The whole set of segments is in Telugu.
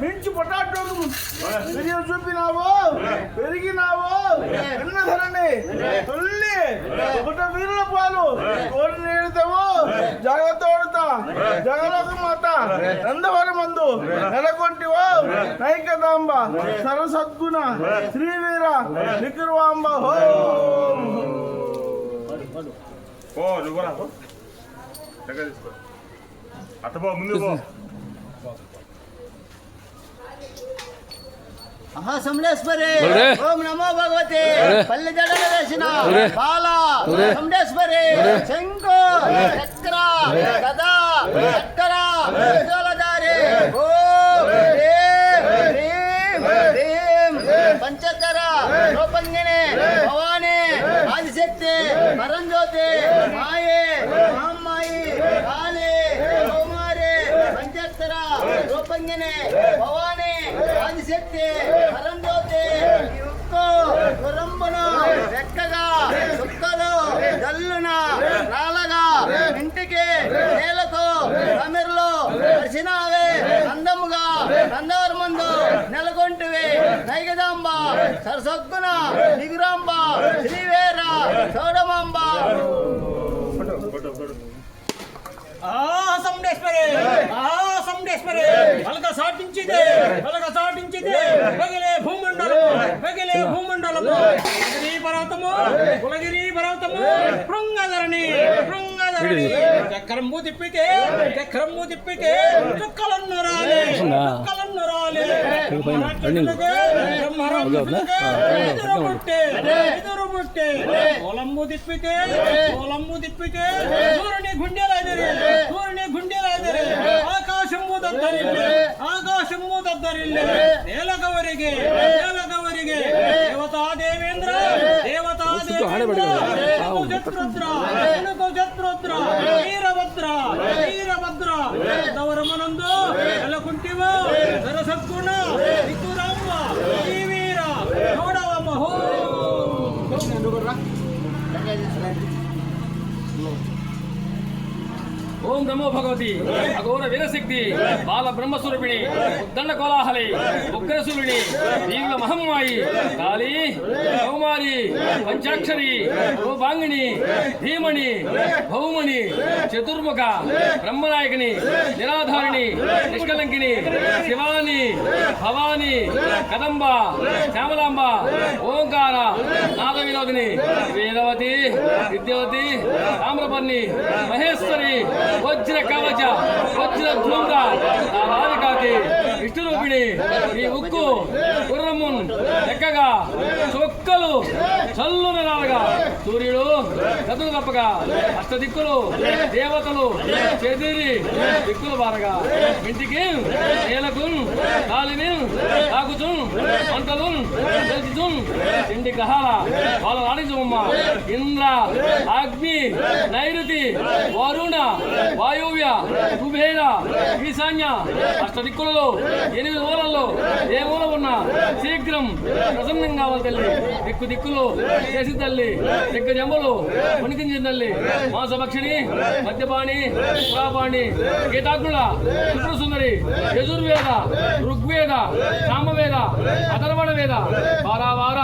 మించి పొటాటోకు విజయం చూపినావు పెరిగినావు ఎన్నధరని తొల్లి ఒకట వీరుల పాలు కోరి నీడుతావు జాగ్రత్త పడుతా జగలోక మాత నందవర మందు నెలకొంటివో నైకదాంబ సరసద్గుణ శ్రీవీర విక్రవాంబ ఓ నువ్వురా దగ్గర తీసుకో అట్ట పో ముందు పో సమలేశ్వరి ఓం నమో భగవతే పల్లి జడల వేసిన బాల సమలేశ్వరి శంకు చక్ర గదా చక్ర జలధారి ఓం హ్రీం హ్రీం పంచకర రూపంగిని భవాని ఆదిశక్తి పరంజ్యోతి మాయే మహమ్మాయి కాళీ కౌమారి పంచకర రూపంగిని భవాని ఆదిశక్తి పరంజ్యోతి ఉక్కు గురంబును రెక్కగా సుక్కలు జల్లున రాలగా ఇంటికి నేలకు తమిర్లు పరిచినావే అందముగా నందవర ముందు నెలకొంటివి నైగదాంబ సరసొగ్గున నిగురాంబ శ్రీవేర చౌడమాంబ సమడేశ్వరి పలక సాటించిదే పగిలే భూమండలము కులగిరి పర్వతము శృంగధరణి చక్రము తిప్పితే చుక్కలన్ను రాలే ఎదురు పుట్టే పొలంబు తిప్పితే సూర్యుని గుండెలాదిరి ఆకాశము దద్దరిల్లే నేలకవరిగే దేవతా దేవేంద్ర శత్రుద్ర వీరభద్ర దవరమనందు నెలకుంటివో సరసద్గుణ వికురాంబ శ్రీవీర గౌడవమ్మ హో ఓం నమో భగవతి అఘోర వీరశక్తి బాల బ్రహ్మస్వరూపిణి ఉద్దండ కోలాహలి ఉగ్రశూలిని దీవుల మహమ్మాయి కాళీ కౌమారి పంచాక్షరి రూపాంగిని ధీమణి భౌమణి చతుర్ముఖ బ్రహ్మనాయకిని నిరాధారిణి నిష్కలంకిని శివాని భవాని కదంబ శ్యామలాంబ ఓంకార నాద వినోదిని వేదవతి విద్యవతి తామ్రపర్ణి మహేశ్వరి వజ్ర కవచ వజ్ర ధూమ్ర రాధికాతి విష్ణురూపిణి ఈ ఉక్కు గుర్రమున్ ఎక్కగా చొక్కలు చల్లున రాలగా సూర్యుడు గదులు తప్పగా అష్టదిక్కులు దేవతలు చెదిరి దిక్కులు బారగా ఇంటికి నేలకు కాలిని తాకుచున్ వంటలున్ తెలిసిచున్ ఇంటి గ్రహాల వాళ్ళ రాణిజమ్మ ఇంద్ర అగ్ని నైరుతి వరుణ వాయువ్య కుబేర ఈశాన్య అష్టదిక్కులలో 8 మూలల్లో ఏ మూల ఉన్నా శీఘ్రం ప్రసన్నం కావాలి తల్లి దిక్కులు చేసి తల్లి దిగ్గజంబులు వణికించిన తల్లి మాంసభక్షిణి మద్యపాణి పురాపాణి గీతాగ్నుల సుందరి యజుర్వేద ఋగ్వేద సామవేద అథర్వణ వేద వారావార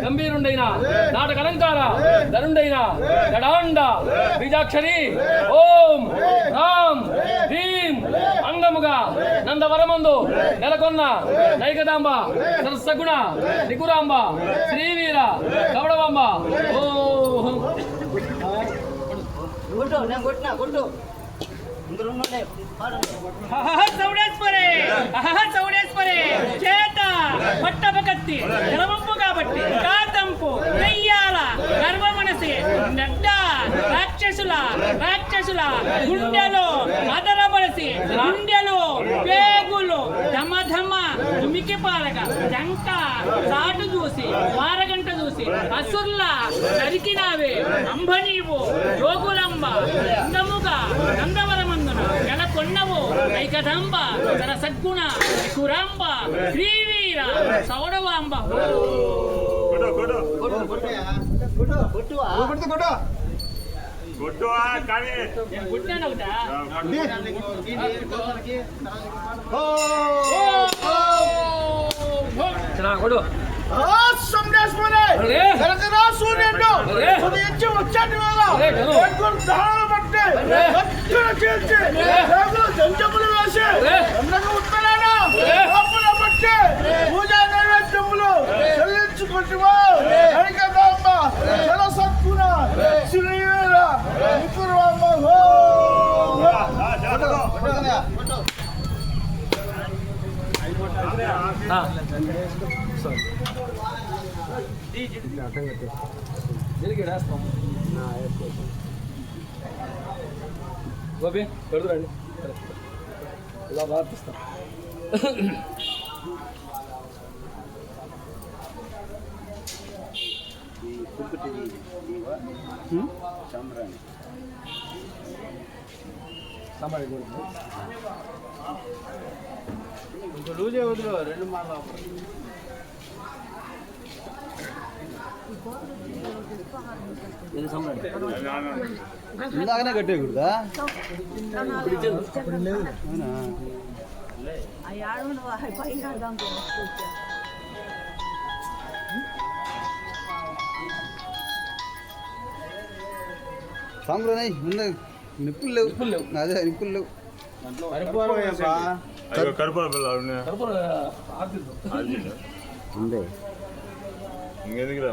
గంభీరుండైన నాటకలంకార ధనుండైన గడాండ బీజాక్షరి ఓం రామ్ భీం అంగముగా నందవరమందు నెలకొన్న నైకదాంబ సరసగుణ నికురాంబ శ్రీవీర గౌడవాంబ ఓం చౌడేశ్వరి చేత పట్టపకత్తి జలవంపు కాబట్టి కాతంపు దెయ్యాల గర్వమనసి నడ్డ రాక్షసుల గుండెలో మదరబడసి గుండెలో పేగులు ధమ దుమికి పాలక జంక సాటు చూసి వారగంట చూసి అసుర్లా నరికినావే అంబ నీవు జోగులంబ అందముగా నందవరమందున నెలకొన్నవు ఐకదంబ సరసద్గుణ కురాంబ శ్రీవీర సౌడవాంబ కొట్టువా కానీ నేను పుట్టినాను ఒకటా కొడు సమలేశ్వరి అరే! కనకరా సూర్యుడు అరే! ఉదయించి వచ్చాడు వేళ అరే, కను! ఎక్కువ దాహాలు పట్టి అరే! కత్తున చేర్చి రేగులు జంజములు వేసి అరే! ఎండకు ఉత్తరాన అరే! అప్పుల పట్టి పూజా నైవేద్యములు చెల్లించుకుంటువా కనకదాంబ సరసత్పుర శ్రీవీర వికురవాంబ హో గోపి పెడుతురండి ఇలా ప్రార్థిస్తాం లూజే వదిలో రెండు మాటలు ఇందాకనే కట్టేయకూడదా సాంబ్రాణి నిప్పులు లేవు అదే నిప్పులు లేవు అయ్యో కరుపుల పిల్ల ఉందే ఇంకెందుకు రా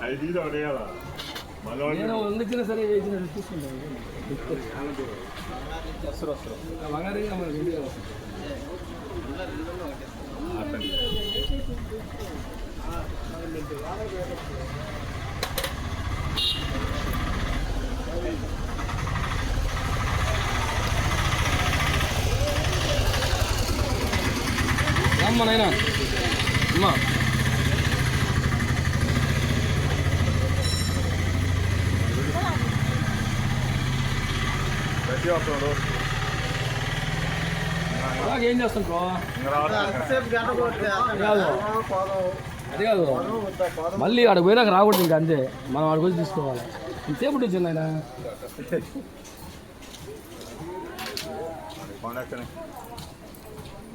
అది తీసి ఒకటి వేయాలా మళ్ళీ నేను ఎందుకు సరే వేసినట్టు తీసుకుంటాను బంగారంగా మనకి ఇండియా అమ్మ నాయన అమ్మా ప్రతి ఒక్కరు ఏం చేస్తాం బ్రో ఎంతసేపు గంట కొడితే కాదు అది కాదు మళ్ళీ ఆడికి పోయినాక రాకూడదు ఇంకా అంతే మనం ఆడికి వచ్చి తీసుకోవాలి ఇంతసేపు వచ్చింది ఆయన పండక్కనే